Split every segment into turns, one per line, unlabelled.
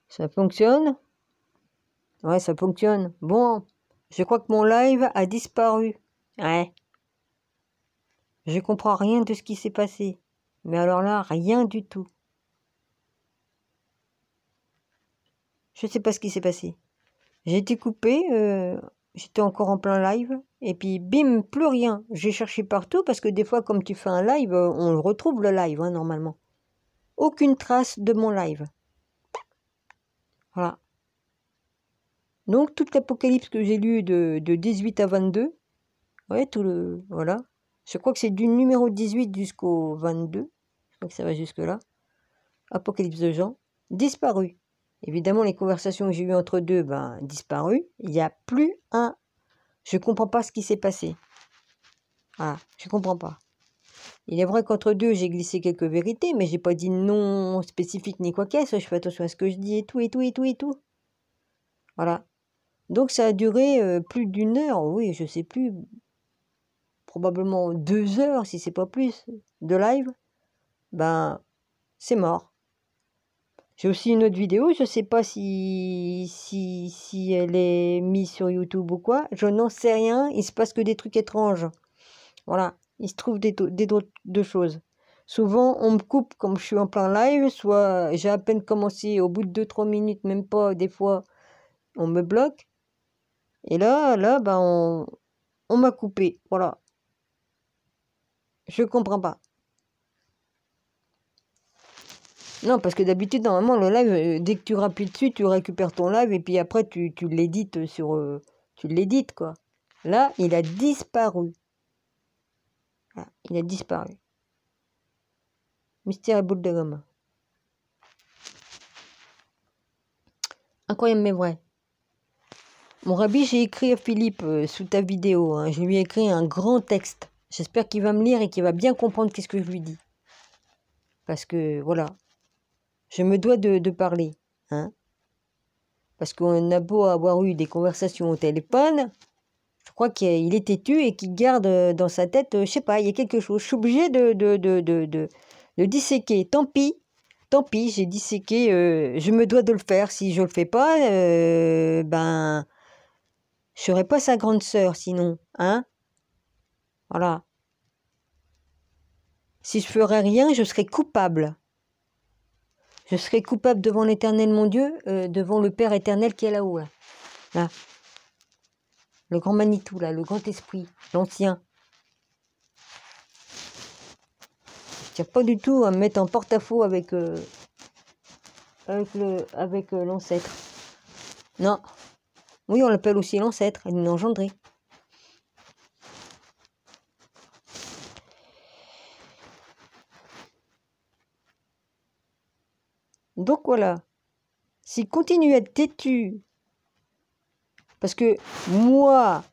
Ça fonctionne? Ouais, ça fonctionne. Bon, je crois que mon live a disparu. Ouais. Je comprends rien de ce qui s'est passé. Mais alors là, rien du tout. Je sais pas ce qui s'est passé. J'ai été coupé, j'étais encore en plein live, et puis bim, plus rien. J'ai cherché partout, parce que des fois, comme tu fais un live, on le retrouve le live, hein, normalement. Aucune trace de mon live. Voilà. Donc, toute l'Apocalypse que j'ai lue de 18 à 22, ouais, tout le... Voilà. Je crois que c'est du numéro 18 jusqu'au 22. Je crois que ça va jusque-là. Apocalypse de Jean. Disparu. Évidemment, les conversations que j'ai eues entre deux, ben, disparu. Il n'y a plus un... Je comprends pas ce qui s'est passé. Voilà, je comprends pas. Il est vrai qu'entre deux, j'ai glissé quelques vérités, mais j'ai pas dit non spécifique ni quoi qu'est-ce. Je fais attention à ce que je dis et tout, et tout, et tout, et tout. Voilà. Donc ça a duré plus d'une heure, oui, je sais plus. Probablement 2 heures, si c'est pas plus, de live. Ben, c'est mort. J'ai aussi une autre vidéo, je sais pas si elle est mise sur YouTube ou quoi. Je n'en sais rien, il se passe que des trucs étranges. Voilà, il se trouve deux choses. Souvent, on me coupe comme je suis en plein live, soit j'ai à peine commencé, au bout de 2-3 minutes, même pas, des fois, on me bloque. Et là, ben, on m'a coupé. Voilà. Je comprends pas. Non, parce que d'habitude, normalement, le live, dès que tu rappuies dessus, tu récupères ton live et puis après, tu l'édites sur... tu l'édites, quoi. Là, il a disparu. Voilà, il a disparu. Mystère et boule de gomme. Incroyable mais vrai. Mon rabbi, j'ai écrit à Philippe sous ta vidéo. Hein, je lui ai écrit un grand texte. J'espère qu'il va me lire et qu'il va bien comprendre qu'est-ce que je lui dis. Parce que, voilà, je me dois de parler. Hein, parce qu'on a beau avoir eu des conversations au téléphone, je crois qu'il est têtu et qu'il garde dans sa tête, je sais pas, il y a quelque chose. Je suis obligée de disséquer. Tant pis, j'ai disséqué. Je me dois de le faire. Si je le fais pas, ben, je serais pas sa grande sœur sinon, hein. Voilà. Si je ferais rien, je serais coupable. Je serais coupable devant l'Éternel, mon Dieu, devant le Père éternel qui est là-haut. Là. Là. Le grand Manitou, là, le grand esprit, l'ancien. Je tiens pas du tout à me mettre en porte-à-faux avec l'ancêtre. Non. Oui, on l'appelle aussi l'ancêtre, une engendrée. Donc voilà. S'il continue à être têtu, parce que moi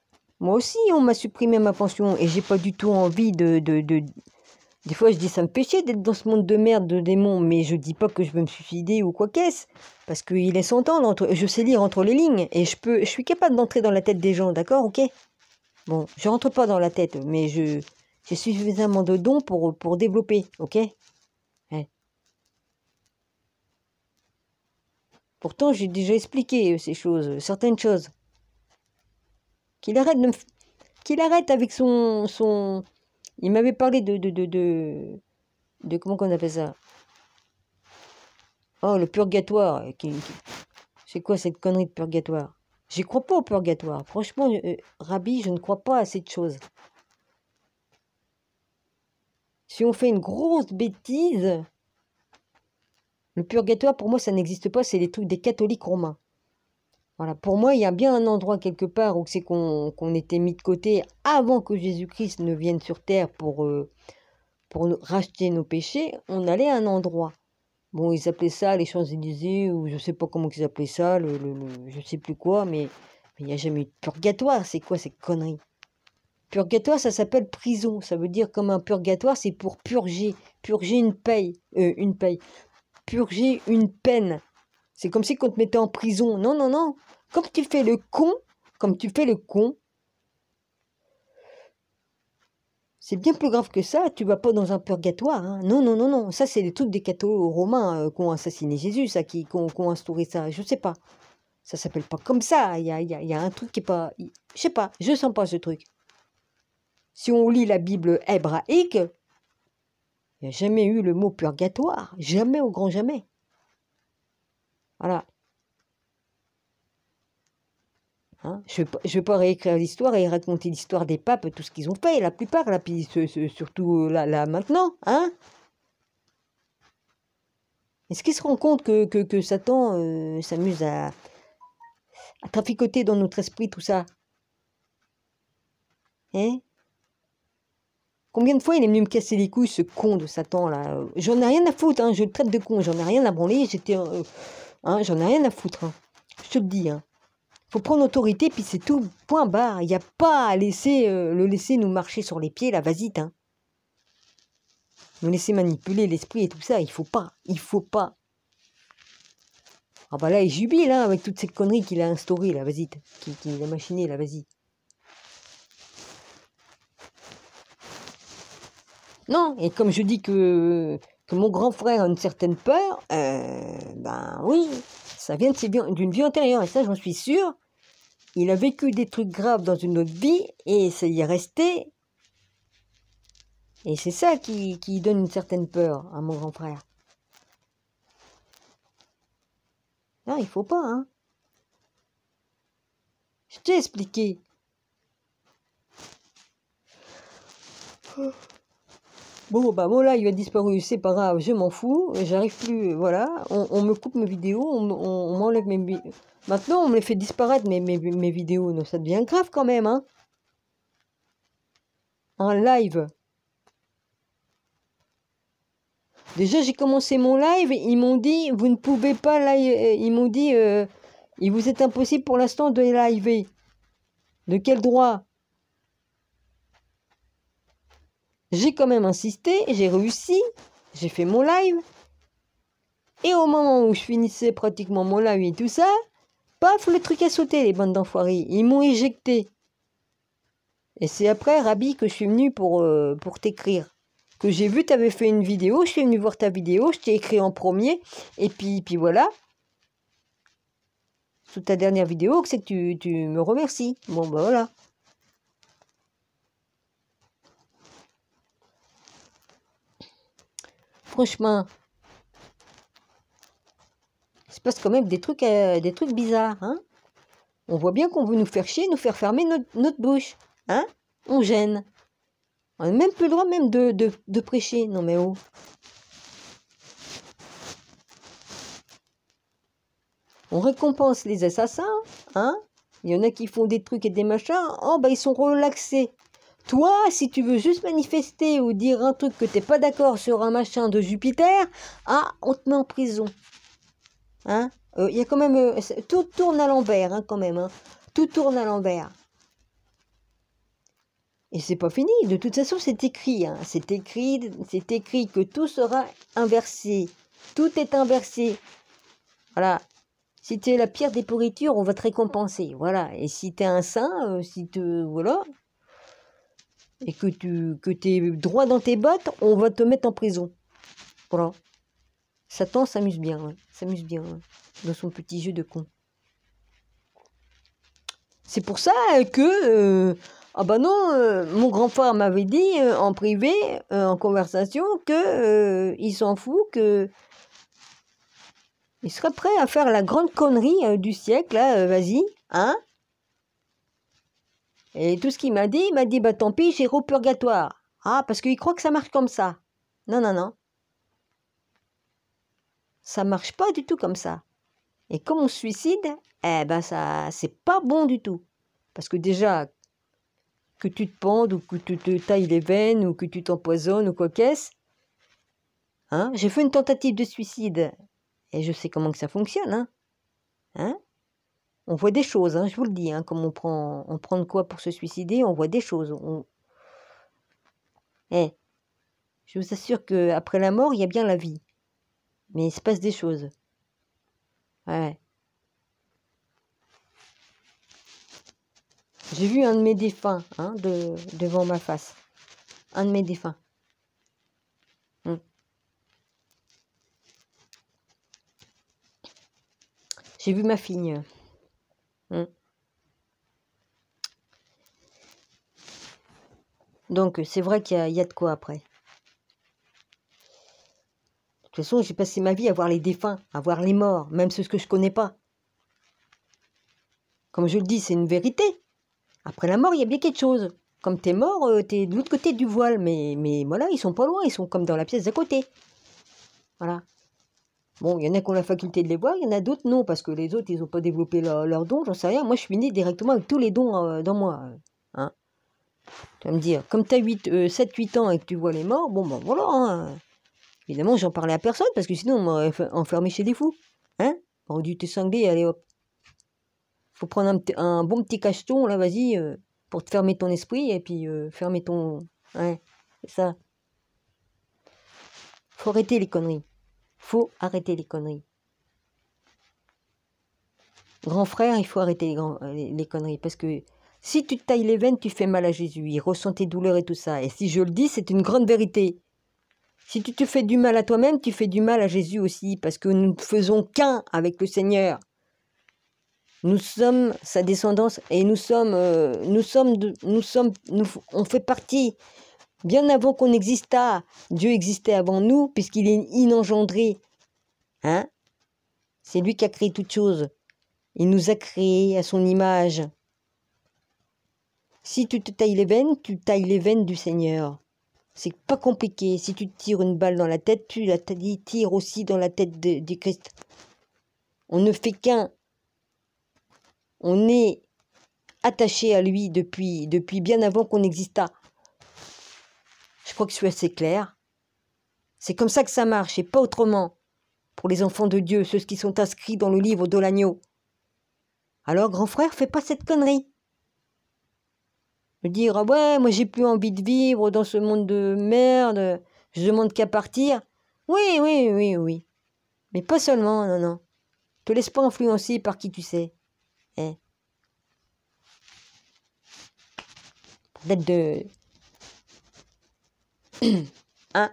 aussi, on m'a supprimé ma pension et j'ai pas du tout envie Des fois, je dis, ça me fait chier d'être dans ce monde de merde, de démons, mais je dis pas que je veux me suicider ou quoi qu'est-ce. Parce qu'il est s'entendre, je sais lire entre les lignes, et je suis capable d'entrer dans la tête des gens, d'accord, ok? Bon, je rentre pas dans la tête, mais j'ai suffisamment de dons pour développer, ok? Ouais. Pourtant, j'ai déjà expliqué ces choses, certaines choses. Qu'il arrête qu'il arrête avec son... Il m'avait parlé de comment qu'on appelle ça? Oh, le purgatoire. C'est quoi cette connerie de purgatoire? J'y crois pas au purgatoire. Franchement, Rabbi, je ne crois pas à cette chose. Si on fait une grosse bêtise, le purgatoire, pour moi, ça n'existe pas. C'est les trucs des catholiques romains. Voilà. Pour moi, il y a bien un endroit quelque part où c'est qu'on était mis de côté avant que Jésus-Christ ne vienne sur terre pour racheter nos péchés. On allait à un endroit. Bon, ils appelaient ça les Champs-Élysées, ou je sais pas comment ils appelaient ça, je sais plus quoi, mais il n'y a jamais eu de purgatoire. C'est quoi ces conneries? Purgatoire, ça s'appelle prison. Ça veut dire comme un purgatoire, c'est pour purger. Purger une paye. Purger une peine. C'est comme si on te mettait en prison. Non, non, non. Comme tu fais le con, C'est bien plus grave que ça, tu vas pas dans un purgatoire. Hein. Non, non, non, non. Ça, c'est les trucs des cathos romains qui ont assassiné Jésus, ça, qui ont instauré ça. Je sais pas. Ça s'appelle pas comme ça. Il y a un truc qui est pas... Je sais pas, je sens pas ce truc. Si on lit la Bible hébraïque, il n'y a jamais eu le mot purgatoire. Jamais au grand jamais. Voilà. Hein, je ne vais pas réécrire l'histoire et raconter l'histoire des papes, tout ce qu'ils ont fait, la plupart, là, puis surtout là maintenant. Hein. Est-ce qu'ils se rendent compte que Satan s'amuse à traficoter dans notre esprit tout ça? Hein? Combien de fois il est venu me casser les couilles, ce con de Satan, là? J'en ai rien à foutre, hein, je le traite de con, j'en ai rien à branler, j'en ai rien à foutre, hein. Je te le dis, hein. Faut prendre autorité, puis c'est tout, point barre. Il n'y a pas à le laisser nous marcher sur les pieds, là, vas-y, hein. Nous laisser manipuler l'esprit et tout ça, il faut pas, il faut pas. Ah bah là, il jubile, hein, avec toutes ces conneries qu'il a instaurées, là, vas-y, qu'il a machiné, là, vas-y. Non, et comme je dis que mon grand frère a une certaine peur, ben oui, ça vient d'une vie antérieure, et ça, j'en suis sûre. Il a vécu des trucs graves dans une autre vie, et ça y est resté. Et c'est ça qui donne une certaine peur à mon grand frère. Non, il faut pas, hein. Je t'ai expliqué. Bon, bah bon, là, il a disparu, c'est pas grave, je m'en fous, j'arrive plus, voilà, on me coupe mes vidéos, on m'enlève mes vidéos. Maintenant, on me les fait disparaître, mes vidéos, donc ça devient grave quand même, hein. En live. Déjà, j'ai commencé mon live, ils m'ont dit, vous ne pouvez pas live, ils m'ont dit, il vous est impossible pour l'instant de liver. De quel droit? J'ai quand même insisté, j'ai réussi, j'ai fait mon live. Et au moment où je finissais pratiquement mon live et tout ça, paf, le truc a sauté, les bandes d'enfoirés. Ils m'ont éjecté. Et c'est après, Rabi, que je suis venu pour t'écrire. Que j'ai vu, tu avais fait une vidéo, je suis venu voir ta vidéo, je t'ai écrit en premier, et puis voilà. Sous ta dernière vidéo, c'est que tu me remercies. Bon, ben voilà. Franchement, il se passe quand même des trucs bizarres, hein. On voit bien qu'on veut nous faire chier, nous faire fermer notre bouche, hein. On gêne. On n'a même plus le droit même de prêcher. Non mais oh. On récompense les assassins, hein. Il y en a qui font des trucs et des machins, oh bah ils sont relaxés. Toi, si tu veux juste manifester ou dire un truc que t'es pas d'accord sur un machin de Jupiter, ah, on te met en prison. Hein. Il y a quand même... tout tourne à l'envers, hein, quand même. Hein. Tout tourne à l'envers. Et c'est pas fini. De toute façon, c'est écrit. Hein. C'est écrit que tout sera inversé. Tout est inversé. Voilà. Si tu es la pire des pourritures, on va te récompenser. Voilà. Et si tu es un saint, voilà. Et que tu es droit dans tes bottes, on va te mettre en prison. Voilà. Satan s'amuse bien. Ouais. S'amuse bien. Ouais. Dans son petit jeu de con. C'est pour ça que... ah bah non, mon grand frère m'avait dit en privé, en conversation, que il s'en fout, que il serait prêt à faire la grande connerie du siècle, là, vas-y, hein. Et tout ce qu'il m'a dit, bah tant pis, j'irai au purgatoire. Ah, parce qu'il croit que ça marche comme ça. Non, non, non. Ça marche pas du tout comme ça. Et comme on se suicide, eh ben ça, c'est pas bon du tout. Parce que déjà, que tu te pendes ou que tu te tailles les veines ou que tu t'empoisonnes ou quoi qu'est-ce. Hein, j'ai fait une tentative de suicide et je sais comment que ça fonctionne. Hein. Hein, on voit des choses, hein, je vous le dis. Hein, comme on prend de quoi pour se suicider, on voit des choses. Je vous assure qu'après la mort, il y a bien la vie. Mais il se passe des choses. Ouais. J'ai vu un de mes défunts devant ma face. un de mes défunts. J'ai vu ma fille. Donc, c'est vrai qu'il y a de quoi après. De toute façon, j'ai passé ma vie à voir les défunts, à voir les morts, même ceux que je connais pas. Comme je le dis, c'est une vérité. Après la mort, il y a bien quelque chose. Comme t'es mort, t'es de l'autre côté du voile. Mais voilà, ils sont pas loin, ils sont comme dans la pièce d'à côté. Voilà. Bon, il y en a qui ont la faculté de les voir, il y en a d'autres non, parce que les autres, ils n'ont pas développé leurs dons, j'en sais rien. Moi, je suis né directement avec tous les dons dans moi. Hein. Tu vas me dire, comme tu as 7-8 ans et que tu vois les morts, bon, ben voilà. Hein. Évidemment, j'en parlais à personne, parce que sinon, on m'aurait enfermé chez des fous. Hein? On aurait dû te cingler, allez hop. Faut prendre un bon petit cacheton, là, vas-y, pour te fermer ton esprit, et puis fermer ton... Ouais, c'est ça. Faut arrêter les conneries. Faut arrêter les conneries. Grand frère, il faut arrêter les conneries, parce que si tu te tailles les veines, tu fais mal à Jésus. Il ressent tes douleurs et tout ça. Et si je le dis, c'est une grande vérité. Si tu te fais du mal à toi-même, tu fais du mal à Jésus aussi, parce que nous ne faisons qu'un avec le Seigneur. Nous sommes sa descendance et on fait partie. Bien avant qu'on existât, Dieu existait avant nous, puisqu'il est inengendré. Hein? C'est lui qui a créé toutes choses. Il nous a créés à son image. Si tu te tailles les veines, tu tailles les veines du Seigneur. C'est pas compliqué. Si tu te tires une balle dans la tête, tu la tires aussi dans la tête du Christ. On ne fait qu'un. On est attaché à lui depuis bien avant qu'on existât. Je crois que je suis assez clair. C'est comme ça que ça marche et pas autrement. Pour les enfants de Dieu, ceux qui sont inscrits dans le livre de l'agneau. Alors, grand frère, fais pas cette connerie. Me dire, ah ouais, moi j'ai plus envie de vivre dans ce monde de merde, je demande qu'à partir. Oui. Mais pas seulement, non. Te laisse pas influencer par qui tu sais. Hein? Peut-être de... Hein?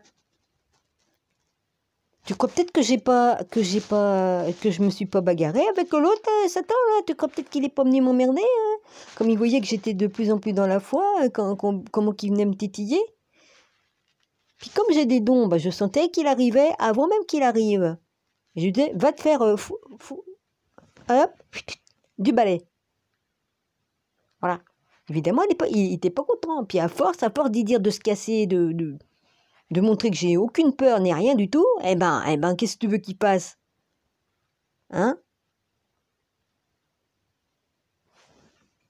Tu crois peut-être que je me suis pas bagarré avec l'autre, Satan, là? Tu crois peut-être qu'il est pas venu m'emmerder, hein? Comme il voyait que j'étais de plus en plus dans la foi, comment qu'il venait me titiller. Puis comme j'ai des dons, bah, je sentais qu'il arrivait avant même qu'il arrive. Je lui disais, va te faire hop, du balai. Voilà. Évidemment, il était pas content. Puis à force d'y dire de se casser, de montrer que j'ai aucune peur ni rien du tout, eh ben, qu'est-ce que tu veux qu'il passe? Hein?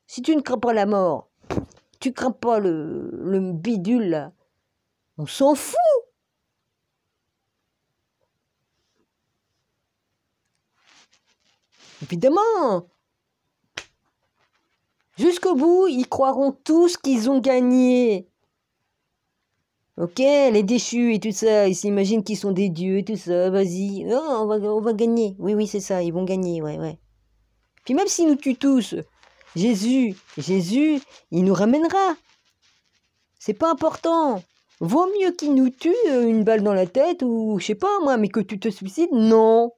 Si tu ne crains pas la mort, tu crains pas le bidule, là, on s'en fout. Évidemment. Jusqu'au bout, ils croiront tous qu'ils ont gagné. Ok, les déchus et tout ça, ils s'imaginent qu'ils sont des dieux et tout ça, vas-y. Non, on va gagner. Oui, c'est ça, ils vont gagner, ouais. Puis même s'ils nous tuent tous, Jésus, il nous ramènera. C'est pas important. Vaut mieux qu'il nous tue une balle dans la tête ou je sais pas moi, mais que tu te suicides, non.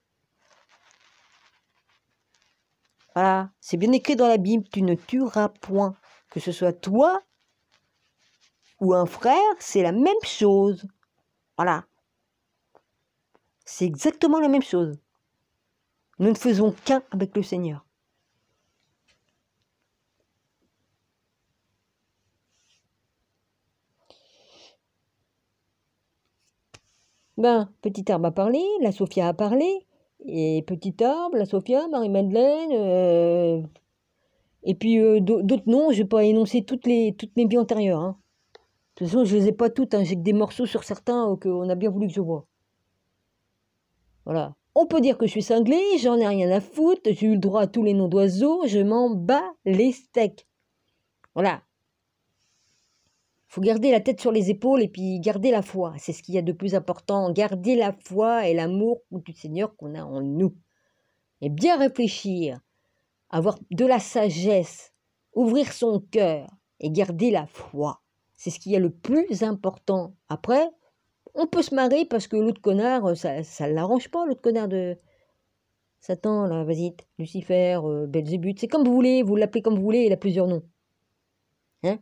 Voilà, c'est bien écrit dans la Bible, tu ne tueras point. Que ce soit toi ou un frère, c'est la même chose. Voilà. C'est exactement la même chose. Nous ne faisons qu'un avec le Seigneur. Ben, Petit Arbre a parlé, la Sophia a parlé, et Petit Arbre, la Sophia, Marie-Madeleine, et puis d'autres noms, je vais pas énoncer toutes mes vies antérieures. Hein. De toute façon, je les ai pas toutes, hein, j'ai que des morceaux sur certains qu'on a bien voulu que je voie. Voilà. On peut dire que je suis cinglé, j'en ai rien à foutre, j'ai eu le droit à tous les noms d'oiseaux, je m'en bats les steaks. Voilà. Faut garder la tête sur les épaules et puis garder la foi. C'est ce qu'il y a de plus important. Garder la foi et l'amour du Seigneur qu'on a en nous. Et bien réfléchir, avoir de la sagesse, ouvrir son cœur et garder la foi. C'est ce qu'il y a le plus important. Après, on peut se marrer parce que l'autre connard, ça ne l'arrange pas, l'autre connard de Satan, là, vas-y, Lucifer, Belzébuth, c'est comme vous voulez, vous l'appelez comme vous voulez, il a plusieurs noms. Hein?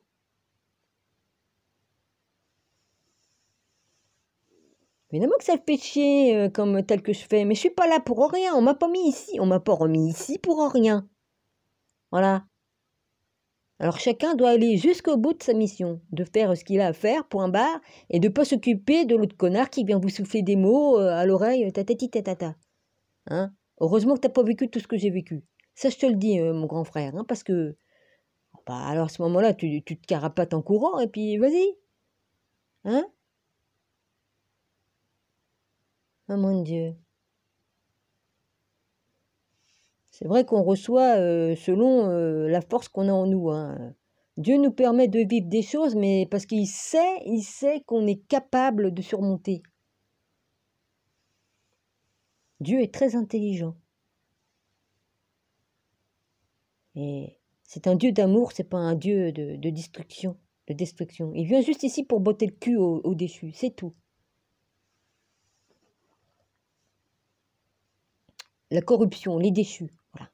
Évidemment que ça fait chier comme tel que je fais, mais je suis pas là pour rien, on m'a pas mis ici, on m'a pas remis ici pour rien. Voilà. Alors chacun doit aller jusqu'au bout de sa mission, de faire ce qu'il a à faire, point barre, et de pas s'occuper de l'autre connard qui vient vous souffler des mots à l'oreille, tatati tatata. Hein? Heureusement que t'as pas vécu tout ce que j'ai vécu. Ça, je te le dis, mon grand frère, hein, parce que, bah, alors à ce moment-là, tu te carapates en courant, et puis vas-y. Hein? Oh mon Dieu. C'est vrai qu'on reçoit selon la force qu'on a en nous. Hein. Dieu nous permet de vivre des choses, mais parce qu'il sait qu'on est capable de surmonter. Dieu est très intelligent. Et c'est un Dieu d'amour, c'est pas un Dieu de destruction, de destruction. Il vient juste ici pour botter le cul aux déchus, c'est tout. La corruption, les déchus, voilà.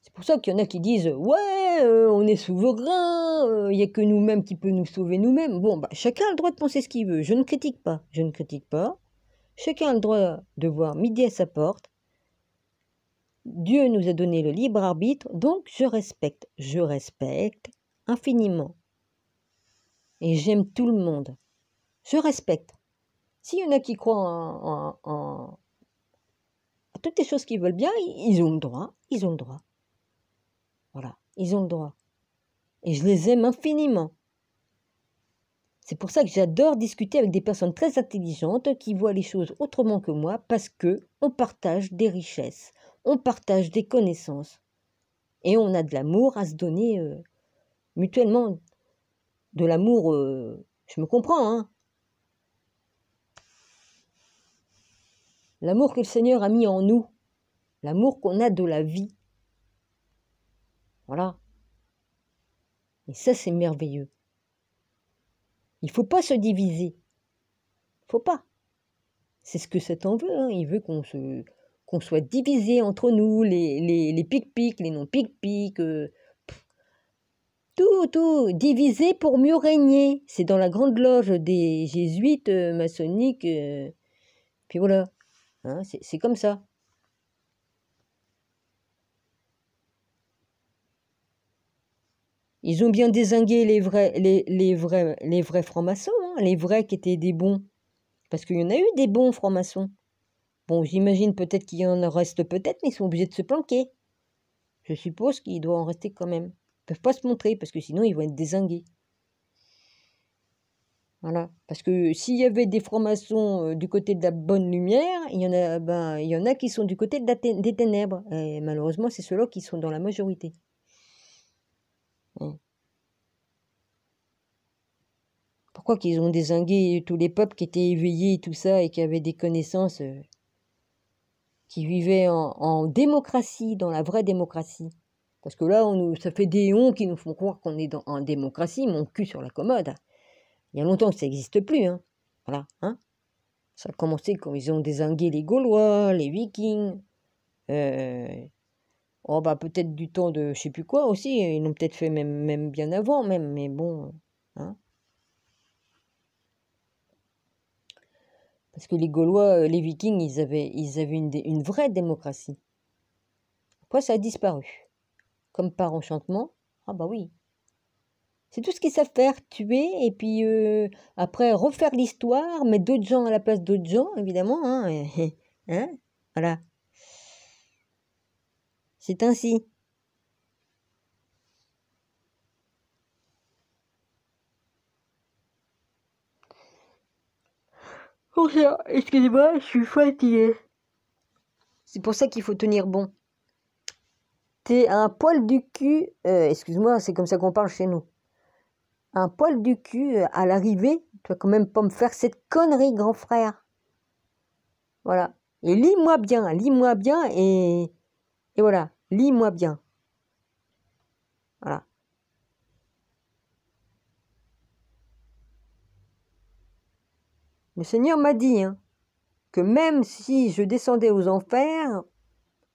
C'est pour ça qu'il y en a qui disent « Ouais, on est souverain, il n'y a que nous-mêmes qui peut nous sauver nous-mêmes. » Bon, bah, chacun a le droit de penser ce qu'il veut. Je ne critique pas, je ne critique pas. Chacun a le droit de voir midi à sa porte. Dieu nous a donné le libre arbitre, donc je respecte infiniment. Et j'aime tout le monde. Je respecte. S'il y en a qui croient à toutes les choses qu'ils veulent bien, ils ont le droit, ils ont le droit. Voilà, ils ont le droit. Et je les aime infiniment. C'est pour ça que j'adore discuter avec des personnes très intelligentes qui voient les choses autrement que moi, parce que on partage des richesses, on partage des connaissances. Et on a de l'amour à se donner mutuellement. De l'amour, je me comprends, hein. L'amour que le Seigneur a mis en nous, l'amour qu'on a de la vie. Voilà. Et ça, c'est merveilleux. Il ne faut pas se diviser. Il ne faut pas. C'est ce que Satan veut. Hein. Il veut qu'on soit divisés entre nous, les pic-pic, les non-pic-pic. Tout. Divisé pour mieux régner. C'est dans la grande loge des jésuites maçonniques. Puis voilà. Hein, c'est comme ça. Ils ont bien dézingué les vrais francs-maçons, hein, les vrais qui étaient des bons. Parce qu'il y en a eu des bons francs-maçons. Bon, j'imagine peut-être qu'il y en reste peut-être, mais ils sont obligés de se planquer. Je suppose qu'il doit en rester quand même. Ils ne peuvent pas se montrer, parce que sinon ils vont être dézingués. Voilà. Parce que s'il y avait des francs-maçons du côté de la bonne lumière, il y en a qui sont du côté des ténèbres. Et malheureusement, c'est ceux-là qui sont dans la majorité. Pourquoi qu'ils ont dézingué tous les peuples qui étaient éveillés et tout ça, et qui avaient des connaissances, qui vivaient en démocratie, dans la vraie démocratie. Parce que là, ça fait des honts qui nous font croire qu'on est en démocratie, mon cul sur la commode. Il y a longtemps que ça n'existe plus. Hein. Voilà. Hein. Ça a commencé quand ils ont dézingué les Gaulois, les Vikings. Oh, bah, peut-être du temps de je sais plus quoi aussi. Ils l'ont peut-être fait même bien avant, même. Mais bon. Hein. Parce que les Gaulois, les Vikings, ils avaient une vraie démocratie. Après, ça a disparu. Comme par enchantement. Ah bah oui. C'est tout ce qu'ils savent faire, tuer, et puis après refaire l'histoire, mettre d'autres gens à la place d'autres gens, évidemment. Hein, hein, voilà. C'est ainsi. Oh, excusez-moi, je suis fatiguée. C'est pour ça qu'il faut tenir bon. T'es un poil du cul, excuse-moi, c'est comme ça qu'on parle chez nous. Un poil du cul à l'arrivée, tu vas quand même pas me faire cette connerie, grand frère. Voilà. Et lis-moi bien et voilà, lis-moi bien. Voilà. Le Seigneur m'a dit hein, que même si je descendais aux enfers,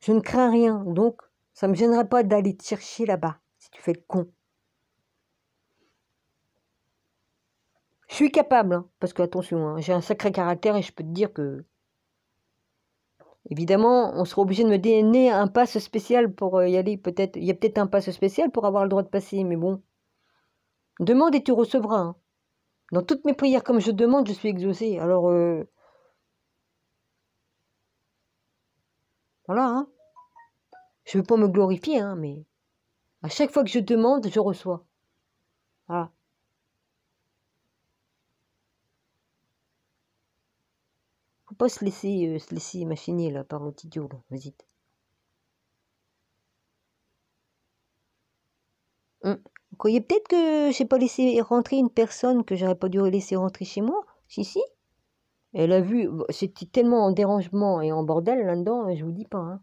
je ne crains rien. Donc, ça ne me gênerait pas d'aller te chercher là-bas, si tu fais le con. Je suis capable, hein, parce que, attention, hein, j'ai un sacré caractère et je peux te dire que, évidemment, on sera obligé de me donner un pass spécial pour y aller. Peut-être, il y a peut-être un pass spécial pour avoir le droit de passer, mais bon. Demande et tu recevras. Hein. Dans toutes mes prières, comme je demande, je suis exaucé. Alors, voilà. Hein. Je ne veux pas me glorifier, hein, mais à chaque fois que je demande, je reçois. Voilà. Faut pas se laisser machiner là, par l'autre idiot. Vas-y. Vous croyez peut-être que j'ai pas laissé rentrer une personne que j'aurais pas dû laisser rentrer chez moi? Si, si. Elle a vu, c'était tellement en dérangement et en bordel là-dedans, je vous dis pas. Hein.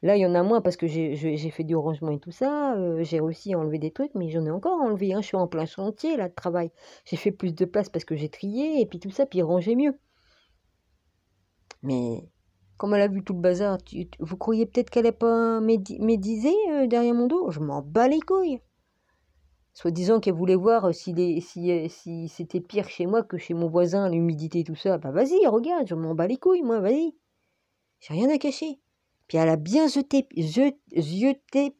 Là, il y en a moins parce que j'ai fait du rangement et tout ça. J'ai réussi à enlever des trucs, mais j'en ai encore enlevé. Hein. Je suis en plein chantier là de travail. J'ai fait plus de place parce que j'ai trié et puis tout ça, puis ranger mieux. Mais comme elle a vu tout le bazar, vous croyez peut-être qu'elle n'a pas médisé derrière mon dos? Je m'en bats les couilles. Soi-disant qu'elle voulait voir si c'était pire chez moi que chez mon voisin, l'humidité et tout ça. Bah vas-y, regarde, je m'en bats les couilles, moi, vas-y. J'ai rien à cacher. Puis elle a bien jeté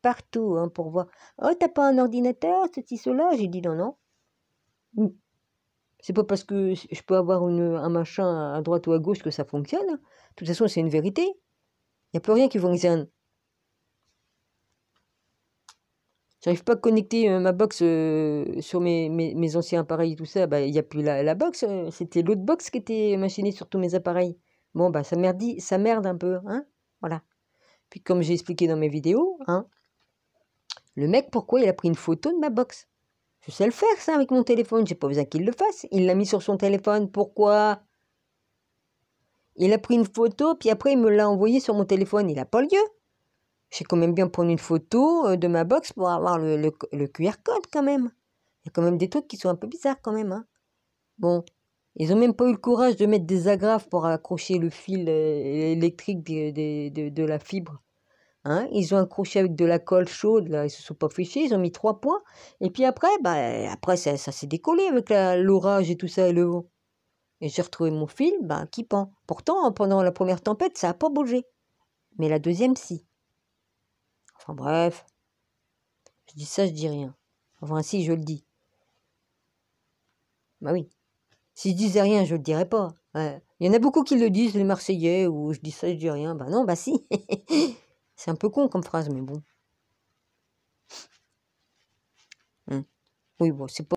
partout hein, pour voir. Oh, t'as pas un ordinateur, ceci, cela? J'ai dit non, non. C'est pas parce que je peux avoir un machin à droite ou à gauche que ça fonctionne. De toute façon, c'est une vérité. Il n'y a plus rien qui fonctionne. J'arrive pas à connecter ma box sur mes anciens appareils et tout ça. Bah, il n'y a plus la box. C'était l'autre box qui était machinée sur tous mes appareils. Bon, bah, ça merde un peu. Hein, voilà. Puis comme j'ai expliqué dans mes vidéos, hein, le mec, pourquoi il a pris une photo de ma box? Je sais le faire, ça, avec mon téléphone. J'ai pas besoin qu'il le fasse. Il l'a mis sur son téléphone. Pourquoi? Il a pris une photo, puis après, il me l'a envoyé sur mon téléphone. Il n'a pas lieu. J'ai quand même bien prendre une photo de ma box pour avoir le QR code, quand même. Il y a quand même des trucs qui sont un peu bizarres, quand même. Hein. Bon, ils n'ont même pas eu le courage de mettre des agrafes pour accrocher le fil électrique de la fibre. Hein, ils ont accroché avec de la colle chaude, là, ils se sont pas fichés, ils ont mis 3 points. Et puis après, après ça s'est décollé avec l'orage et tout ça et le vent. Et j'ai retrouvé mon fil, qui pend. Pourtant, pendant la première tempête, ça n'a pas bougé. Mais la deuxième, si. Enfin bref, je dis ça, je dis rien. Enfin si, je le dis. Bah oui. Si je disais rien, je le dirais pas. Ouais. Il y en a beaucoup qui le disent, les Marseillais, ou je dis ça, je dis rien. Bah non, bah si. C'est un peu con comme phrase, mais bon. Oui, bon, c'est pas...